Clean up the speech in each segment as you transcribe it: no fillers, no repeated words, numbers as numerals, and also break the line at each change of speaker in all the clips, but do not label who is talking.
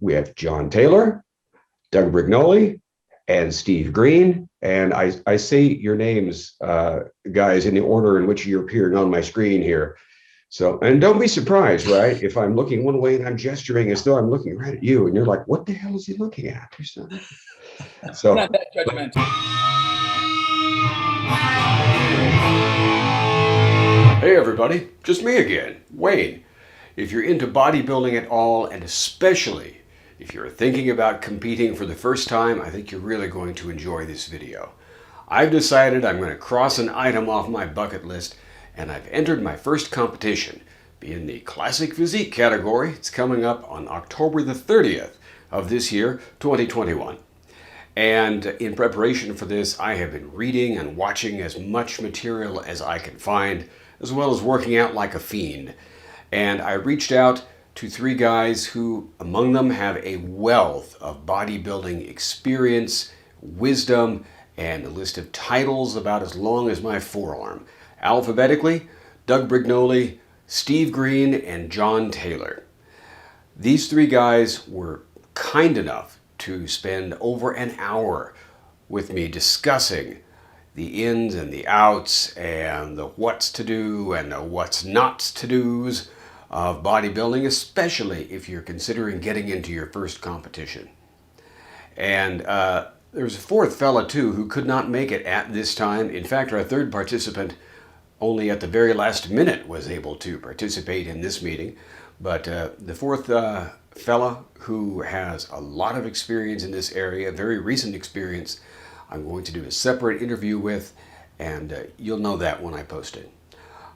we have John Taylor, Doug Brignole, and Steve Greene. And I say your names, guys, in the order in which you're appearing on my screen here. So, and don't be surprised, right? If I'm looking one way and I'm gesturing as though I'm looking right at you, and you're like, what the hell is he looking at? So,
not that judgmental.
Hey everybody, just me again, Wayne. If you're into bodybuilding at all, and especially if you're thinking about competing for the first time, I think you're really going to enjoy this video. I've decided I'm going to cross an item off my bucket list, and I've entered my first competition, being the Classic Physique category. It's coming up on October the 30th of this year, 2021. And in preparation for this, I have been reading and watching as much material as I can find, as well as working out like a fiend. And I reached out to three guys who, among them, have a wealth of bodybuilding experience, wisdom, and a list of titles about as long as my forearm. Alphabetically, Doug Brignole, Steve Greene, and John Taylor. These three guys were kind enough to spend over an hour with me discussing the ins and the outs and the what's to do and the what's not to do's of bodybuilding, especially if you're considering getting into your first competition. And there's a fourth fella too who could not make it at this time. In fact, our third participant only at the very last minute was able to participate in this meeting. But the fourth fella who has a lot of experience in this area, very recent experience, I'm going to do a separate interview with, and you'll know that when I post it.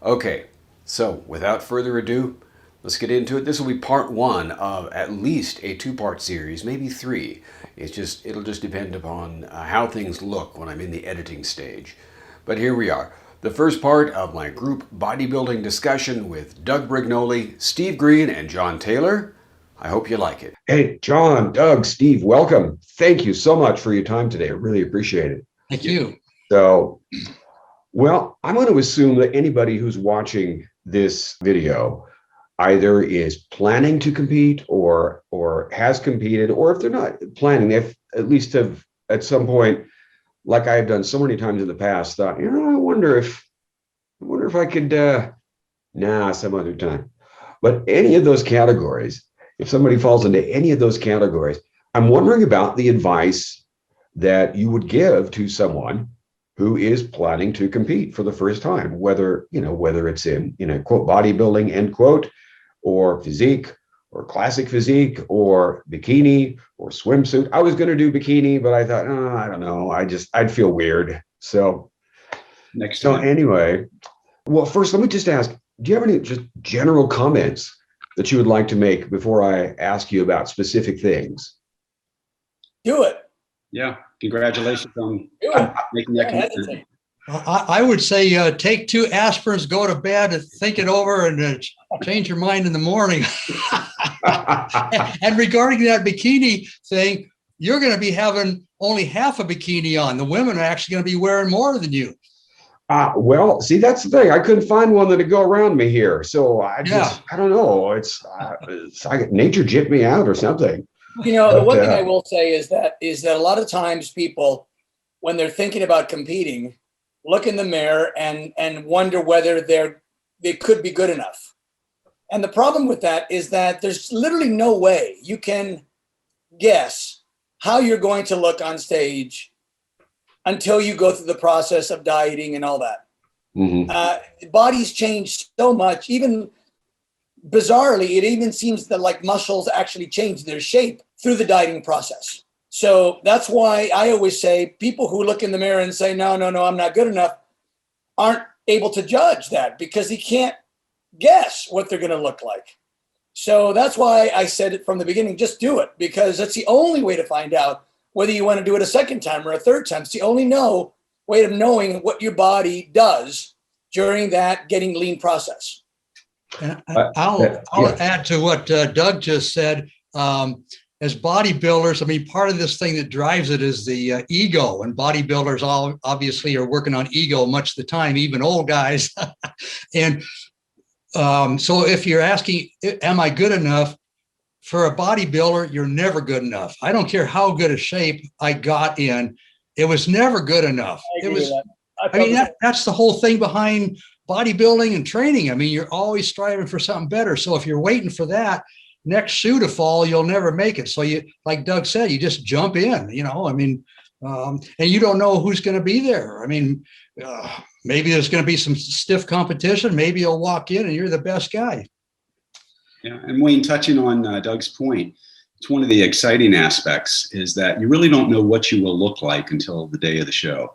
Okay, so without further ado, let's get into it. This will be part one of at least a two-part series, maybe three. It'll just depend upon how things look when I'm in the editing stage. But here we are. The first part of my group bodybuilding discussion with Doug Brignole, Steve Greene, and John Taylor. I hope you like it.
hey, John, Doug, Steve, welcome. Thank you so much for your time today. I really appreciate it.
Thank you.
So, well, I'm going to assume that anybody who's watching this video either is planning to compete or has competed, or if they're not planning, they've at least have at some point, like I've done so many times in the past, thought, I wonder if I could, some other time. But any of those categories, if somebody falls into any of those categories, I'm wondering about the advice that you would give to someone who is planning to compete for the first time, whether it's in, quote, bodybuilding, end quote, or physique, or classic physique, or bikini, or swimsuit. I was going to do bikini, but I thought, I don't know. I'd feel weird. So
Next time.
Anyway, well, first, let me just ask, do you have any just general comments that you would like to make before I ask you about specific things?
Do it.
Yeah, congratulations on
Do it.
making that commitment.
I would say take 2 aspirins, go to bed, and think it over, and change your mind in the morning. And regarding that bikini thing, you're going to be having only half a bikini on. The women are actually going to be wearing more than you.
Well, see, that's the thing. I couldn't find one that'd go around me here. So I don't know. It's like nature jipped me out or something.
The one thing I will say is that a lot of times people, when they're thinking about competing, look in the mirror and wonder whether they could be good enough. And the problem with that is that there's literally no way you can guess how you're going to look on stage until you go through the process of dieting and all that.
Mm-hmm.
Bodies change so much, even bizarrely, it even seems that like muscles actually change their shape through the dieting process. So that's why I always say people who look in the mirror and say, no, I'm not good enough, aren't able to judge that because he can't guess what they're going to look like. So that's why I said it from the beginning, just do it, because that's the only way to find out whether you want to do it a second time or a third time. It's the only way of knowing what your body does during that getting lean process.
And I'll add to what Doug just said. As bodybuilders, I mean, part of this thing that drives it is the ego, and bodybuilders all obviously are working on ego much of the time, even old guys. And so if you're asking, am I good enough? for a bodybuilder, you're never good enough. I don't care how good a shape I got in. It was never good enough.
I agree with that.
I mean, that's the whole thing behind bodybuilding and training. I mean, you're always striving for something better. So if you're waiting for that next shoe to fall, you'll never make it. So you, like Doug said, you just jump in, you know, I mean, and you don't know who's going to be there. I mean, maybe there's going to be some stiff competition. Maybe you'll walk in and you're the best guy.
Yeah, and Wayne, touching on Doug's point, it's one of the exciting aspects is that you really don't know what you will look like until the day of the show.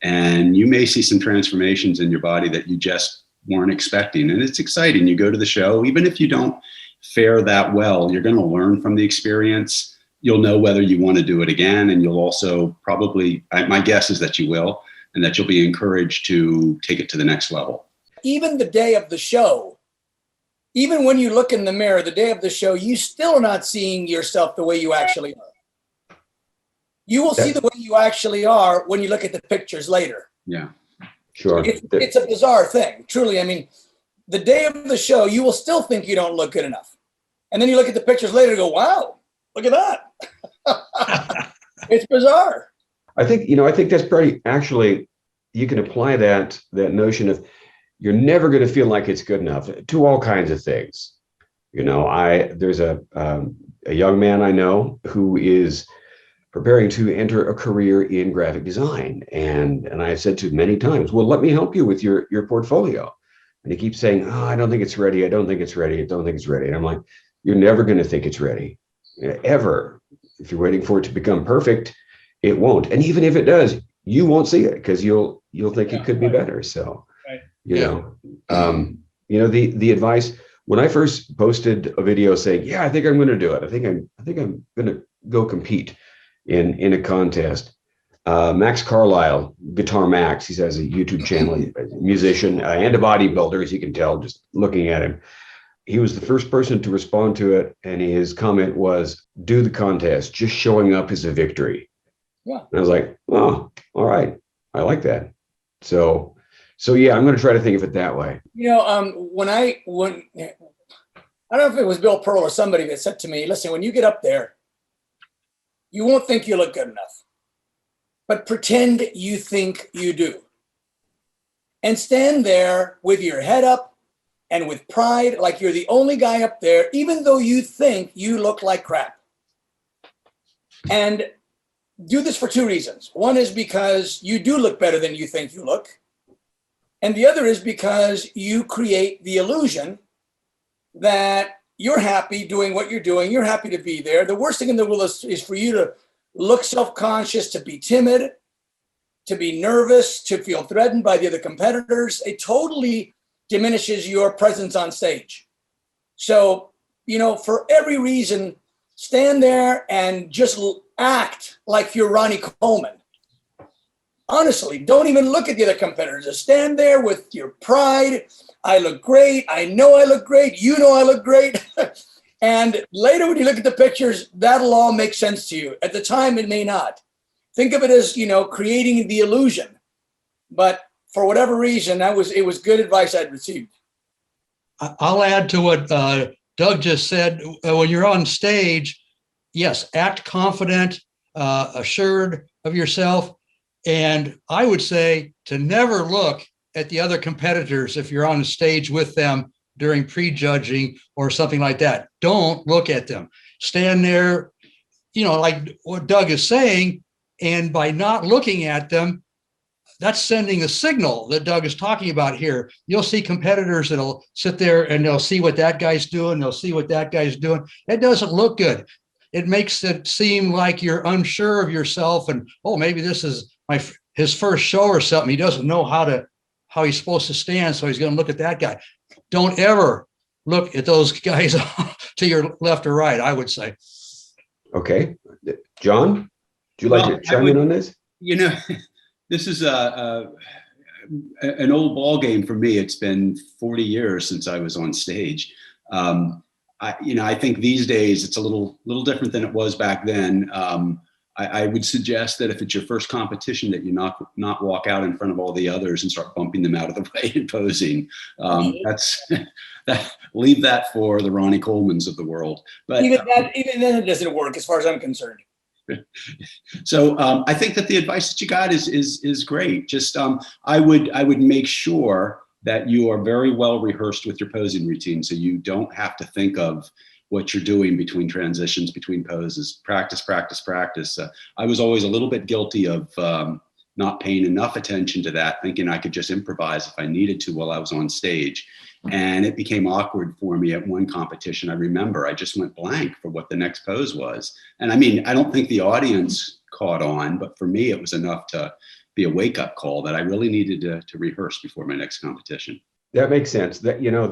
And you may see some transformations in your body that you just weren't expecting. And it's exciting. You go to the show, even if you don't fare that well, you're going to learn from the experience. You'll know whether you want to do it again. And you'll also probably, my guess is that you will, and that you'll be encouraged to take it to the next level.
Even the day of the show, even when you look in the mirror, the day of the show, you still are not seeing yourself the way you actually are. You will see the way you actually are when you look at the pictures later.
Yeah,
sure.
It's a bizarre thing, truly. I mean, the day of the show, you will still think you don't look good enough. And then you look at the pictures later and go, wow, look at that. It's bizarre.
I think that's pretty, actually, you can apply that notion of you're never going to feel like it's good enough to all kinds of things. There's a young man I know who is preparing to enter a career in graphic design. And I said to him many times, well, let me help you with your portfolio. And he keeps saying, oh, I don't think it's ready. I don't think it's ready. I don't think it's ready. And I'm like, you're never going to think it's ready, ever. If you're waiting for it to become perfect, it won't. And even if it does, you won't see it because you'll think it could be better. So, the advice, when I first posted a video saying, yeah, I think I'm going to do it. I think I'm going to go compete in a contest. Max Carlisle, Guitar Max, he has a YouTube channel, he's a musician and a bodybuilder, as you can tell just looking at him. He was the first person to respond to it, and his comment was, do the contest. Just showing up is a victory.
Yeah.
And I was like, oh, all right. I like that. So yeah, I'm going to try to think of it that way.
When I don't know if it was Bill Pearl or somebody that said to me, listen, when you get up there, you won't think you look good enough, but pretend you think you do. And stand there with your head up and with pride, like you're the only guy up there, even though you think you look like crap. And do this for two reasons. One is because you do look better than you think you look. And the other is because you create the illusion that you're happy doing what you're doing. You're happy to be there. The worst thing in the world is for you to look self-conscious, to be timid, to be nervous, to feel threatened by the other competitors. It totally diminishes your presence on stage. So, for every reason, stand there and just act like you're Ronnie Coleman. Honestly, don't even look at the other competitors. Just stand there with your pride. I look great. I know I look great. You know I look great. And later when you look at the pictures, that'll all make sense to you. At the time, it may not. Think of it as, creating the illusion. But for whatever reason, it was good advice I'd received.
I'll add to what Doug just said. When you're on stage, yes, act confident, assured of yourself. And I would say to never look at the other competitors if you're on the stage with them during prejudging or something like that. Don't look at them. Stand there, like what Doug is saying. And by not looking at them, that's sending a signal that Doug is talking about here. You'll see competitors that'll sit there and they'll see what that guy's doing. They'll see what that guy's doing. It doesn't look good. It makes it seem like you're unsure of yourself and, oh, maybe this is his first show or something. He doesn't know how he's supposed to stand, so he's going to look at that guy. Don't ever look at those guys to your left or right, I would say.
Okay. John, would you like to chime in on this?
This is an old ball game for me. It's been 40 years since I was on stage. I think these days it's a little different than it was back then. I would suggest that if it's your first competition, that you not walk out in front of all the others and start bumping them out of the way and posing. Leave that for the Ronnie Colemans of the world. But
even then, it doesn't work as far as I'm concerned.
So I think that the advice that you got is great. Just I would make sure that you are very well rehearsed with your posing routine, so you don't have to think of what you're doing between transitions, between poses. Practice, practice, practice. I was always a little bit guilty of not paying enough attention to that, thinking I could just improvise if I needed to while I was on stage. And it became awkward for me at one competition. I remember I just went blank for what the next pose was. And I mean, I don't think the audience caught on, but for me, it was enough to be a wake-up call that I really needed to rehearse before my next competition.
That makes sense. That, you know,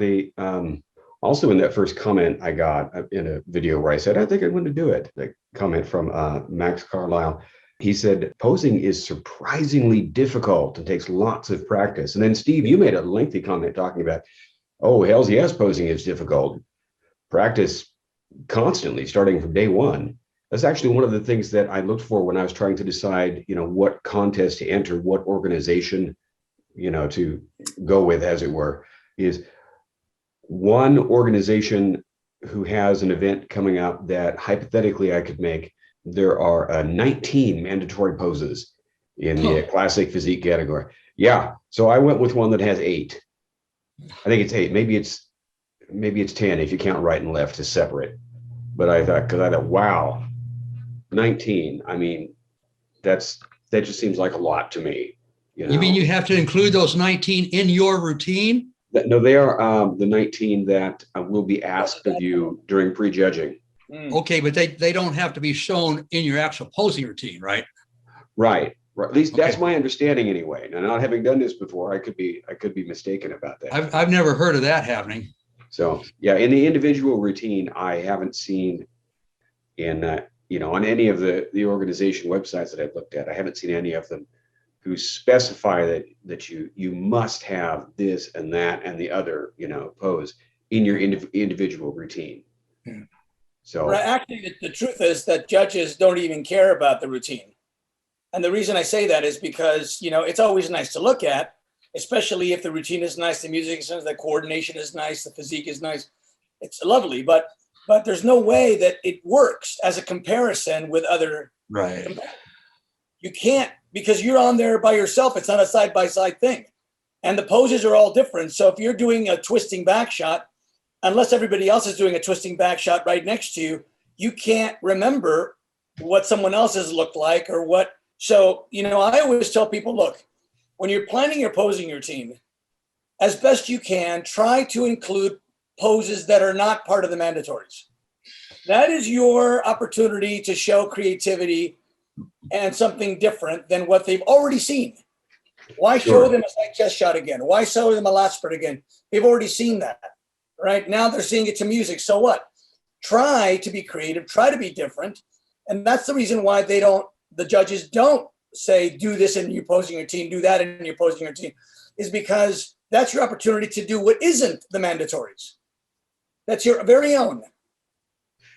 also in that first comment I got in a video where I said, I think I'm going to do it. The comment from Max Carlisle. He said, posing is surprisingly difficult and takes lots of practice. And then Steve, you made a lengthy comment talking about, oh, hells yes, posing is difficult. Practice constantly, starting from day one. That's actually one of the things that I looked for when I was trying to decide, you know, what contest to enter, what organization, you know, to go with, as it were, is one organization who has an event coming up that hypothetically I could make. There are 19 mandatory poses in the classic physique category. Yeah, so I went with one that has 8. I think it's 8. Maybe it's 10 if you count right and left as separate. But I thought, wow, 19. I mean, that just seems like a lot to me. You
mean you have to include those 19 in your routine?
No, they are the 19 that will be asked of you during prejudging.
Okay, but they don't have to be shown in your actual posing routine, right?
Right. At least that's my understanding anyway. Now, not having done this before, I could be mistaken about that.
I've never heard of that happening.
So yeah, in the individual routine, I haven't seen in you know, on any of the organization websites that I've looked at, I haven't seen any of them who specify that you must have this and that and the other, you know, pose in your individual routine.
Yeah.
So
right, actually, the truth is that judges don't even care about the routine. And the reason I say that is because, you know, it's always nice to look at, especially if the routine is nice, the music is nice, the coordination is nice, the physique is nice. It's lovely, but there's no way that it works as a comparison with other.
Right.
You can't, because you're on there by yourself. It's not a side-by-side thing. And the poses are all different. So if you're doing a twisting back shot, unless everybody else is doing a twisting back shot right next to you, you can't remember what someone else's looked like or what. So, you know, I always tell people, look, when you're planning your posing routine, as best you can, try to include poses that are not part of the mandatories. That is your opportunity to show creativity and something different than what they've already seen. Why show them a side chest shot again? Why show them a lat spread again? They've already seen that, right? Now they're seeing it to music. So what? Try to be creative, try to be different. And that's the reason why the judges don't say, do this in your posing routine, do that in your posing routine, is because that's your opportunity to do what isn't the mandatories. That's your very own.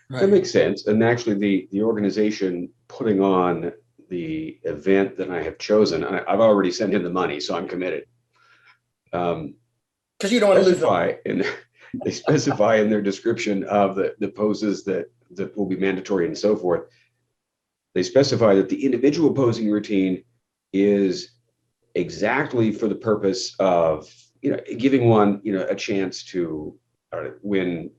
Right. That makes sense. And actually the organization putting on the event that I have chosen, I've already sent in the money, so I'm committed.
Because you don't want to lose them.
They specify in their description of the poses that will be mandatory and so forth. They specify that the individual posing routine is exactly for the purpose of, you know, giving one, you know, a chance to win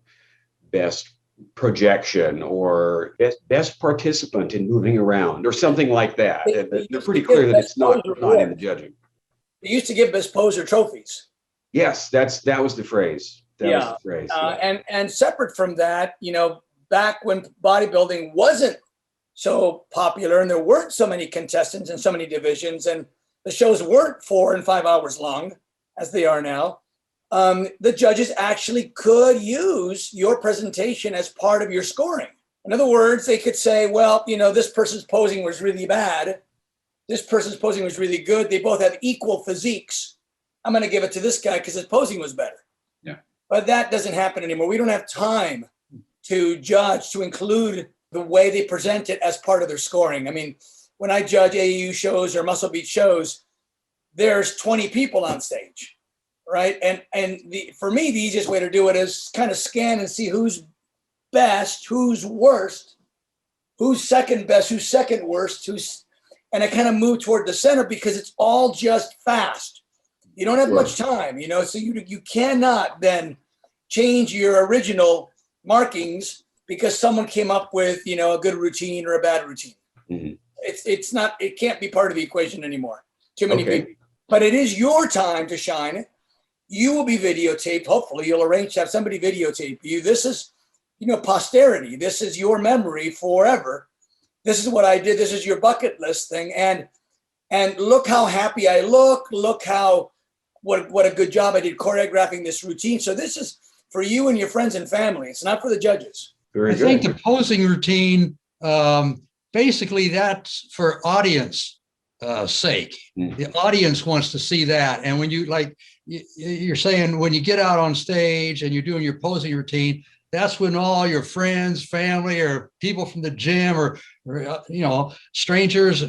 best projection or best participant in moving around or something like that. They're pretty clear that it's not in the judging.
They used to give best poser trophies.
Yes, that was the phrase. That was the phrase.
And separate from that, you know, back when bodybuilding wasn't so popular and there weren't so many contestants and so many divisions and the shows weren't 4 and 5 hours long as they are now, the judges actually could use your presentation as part of your scoring. In other words, they could say, well, you know, this person's posing was really bad. This person's posing was really good. They both have equal physiques. I'm going to give it to this guy because his posing was better.
Yeah.
But that doesn't happen anymore. We don't have time to judge, to include the way they present it as part of their scoring. I mean, when I judge AAU shows or Muscle Beach shows, there's 20 people on stage, right? And for me, the easiest way to do it is kind of scan and see who's best, who's worst, who's second best, who's second worst, and I kind of move toward the center because it's all just fast. You don't have much time, so you cannot then change your original markings because someone came up with, a good routine or a bad routine. Mm-hmm. It can't be part of the equation anymore. Too many people. But it is your time to shine. You will be videotaped. Hopefully you'll arrange to have somebody videotape you. This is, posterity. This is your memory forever. This is what I did. This is your bucket list thing. And look how happy I look. Look how, what a good job I did choreographing this routine. So this is for you and your friends and family. It's not for the judges.
I think the posing routine, basically that's for audience sake. The audience wants to see that. And when you're saying when you get out on stage and you're doing your posing routine, that's when all your friends, family, or people from the gym or strangers,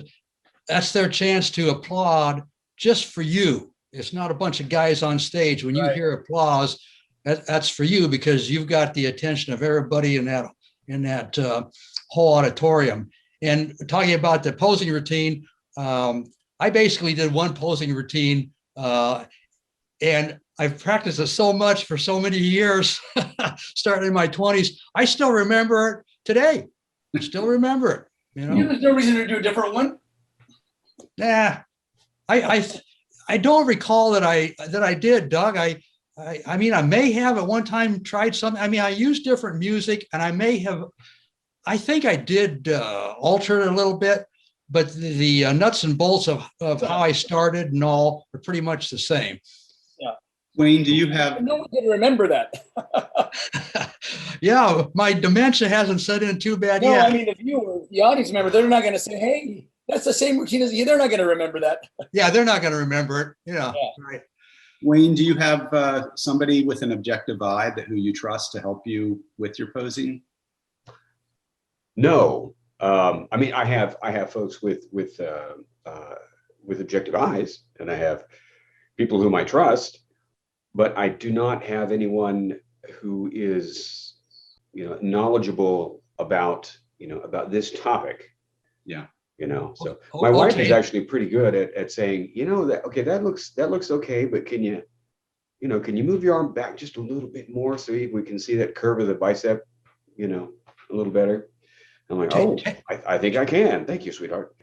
that's their chance to applaud just for you. It's not a bunch of guys on stage. When you hear applause, that's for you because you've got the attention of everybody in that whole auditorium. And talking about the posing routine, I basically did one posing routine, and I've practiced it so much for so many years, starting in my 20s. I still remember it today. I still remember it.
There's no reason to do a different one.
Nah, I don't recall that I did, Doug. I mean, I may have at one time tried something. I mean, I used different music, and I think I did alter it a little bit, but the nuts and bolts of how I started and all are pretty much the same.
Yeah.
Wayne, do you have?
No one can remember that.
Yeah, my dementia hasn't set in too bad
no,
yet.
I mean, the audience member, they're not going to say, "Hey, that's the same routine as you." They're not going to remember that.
Yeah, they're not going to remember it. Yeah, right.
Wayne, do you have somebody with an objective eye who you trust to help you with your posing?
No, I mean I have folks with objective eyes, and I have people whom I trust, but I do not have anyone who is knowledgeable about this topic.
Yeah.
So my wife is actually pretty good at saying, that looks okay, but can you move your arm back just a little bit more so we can see that curve of the bicep, a little better. I'm like, I think I can. Thank you, sweetheart.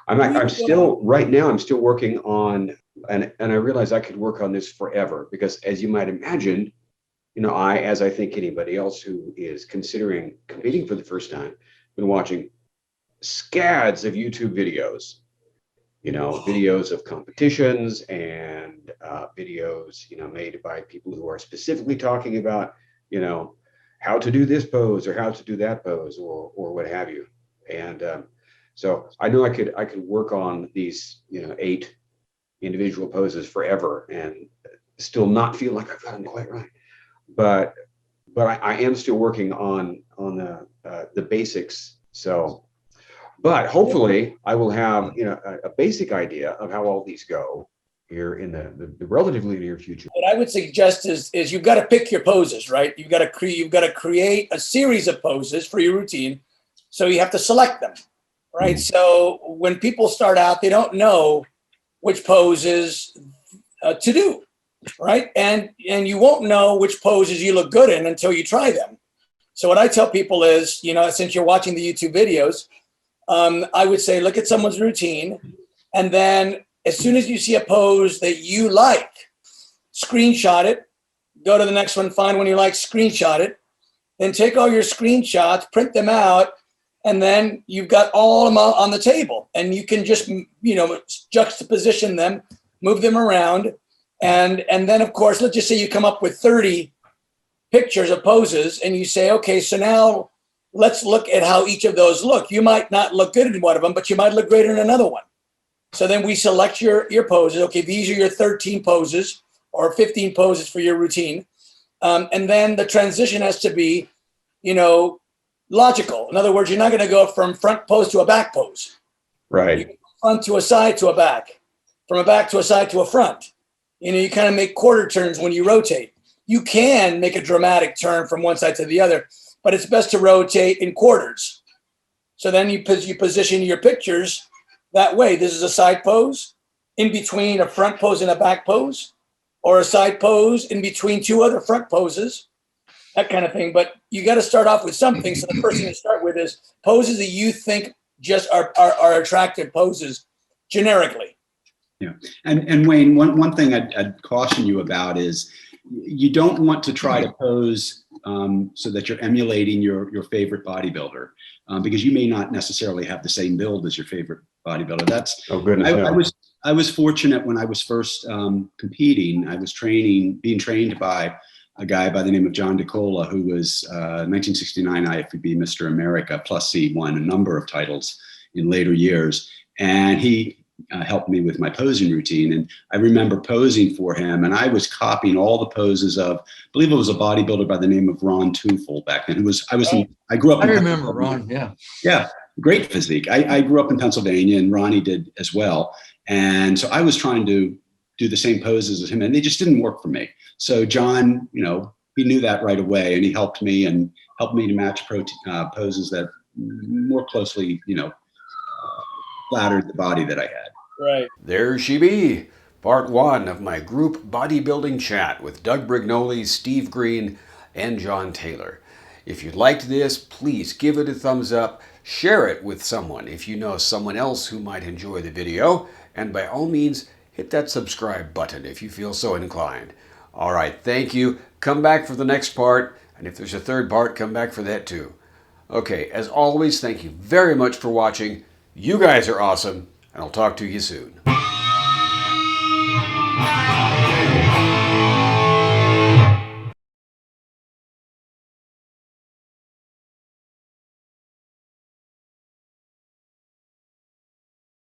I'm still working on, and I realize I could work on this forever because, as you might imagine, as I think anybody else who is considering competing for the first time, been watching scads of YouTube videos, videos of competitions and videos, made by people who are specifically talking about, how to do this pose or how to do that pose or what have you. And so I know I could work on these, 8 individual poses forever and still not feel like I've got them quite right. But I am still working on the basics. So, but hopefully I will have, a basic idea of how all these go here in the relatively near future.
What I would suggest is you've got to pick your poses, right? You've got to create a series of poses for your routine. So you have to select them, right? Mm-hmm. So when people start out, they don't know which poses to do, right? And you won't know which poses you look good in until you try them. So what I tell people is, since you're watching the YouTube videos, I would say, look at someone's routine, and then as soon as you see a pose that you like, screenshot it, go to the next one, find one you like, screenshot it, then take all your screenshots, print them out, and then you've got all of them on the table, and you can just, juxtaposition them, move them around, and then, of course, let's just say you come up with 30 pictures of poses, and you say, okay, so now let's look at how each of those look. You might not look good in one of them, but you might look great in another one. So then we select your poses. Okay, these are your 13 poses or 15 poses for your routine. And then the transition has to be, logical. In other words, you're not going to go from front pose to a back pose.
Right.
Front to a side to a back, from a back to a side to a front. You kind of make quarter turns when you rotate. You can make a dramatic turn from one side to the other, but it's best to rotate in quarters. So then you position your pictures that way. This is a side pose in between a front pose and a back pose, or a side pose in between two other front poses, that kind of thing. But you got to start off with something. So the first thing to start with is poses that you think just are attractive poses generically.
Yeah. And Wayne, one thing I'd caution you about is you don't want to try to pose so that you're emulating your favorite bodybuilder, because you may not necessarily have the same build as your favorite bodybuilder. That's
Oh, goodness.
I was fortunate when I was first competing. I was being trained by a guy by the name of John DeCola, who was 1969 IFBB Mr. America, plus he won a number of titles in later years. And he helped me with my posing routine. And I remember posing for him, and I was copying all the poses of, I believe it was a bodybuilder by the name of Ron Tufel back then. I grew up.
I remember Ron. Yeah.
Yeah. Great physique. I grew up in Pennsylvania, and Ronnie did as well. And so I was trying to do the same poses as him, and they just didn't work for me. So John, he knew that right away, and he helped me to match poses that more closely, flattered the body that I had.
Right.
There she be, part one of my group bodybuilding chat with Doug Brignole, Steve Greene, and John Taylor. If you liked this, please give it a thumbs up, share it with someone if you know someone else who might enjoy the video, and by all means, hit that subscribe button if you feel so inclined. All right, thank you. Come back for the next part, and if there's a third part, come back for that too. Okay, as always, thank you very much for watching. You guys are awesome, and I'll talk to you soon.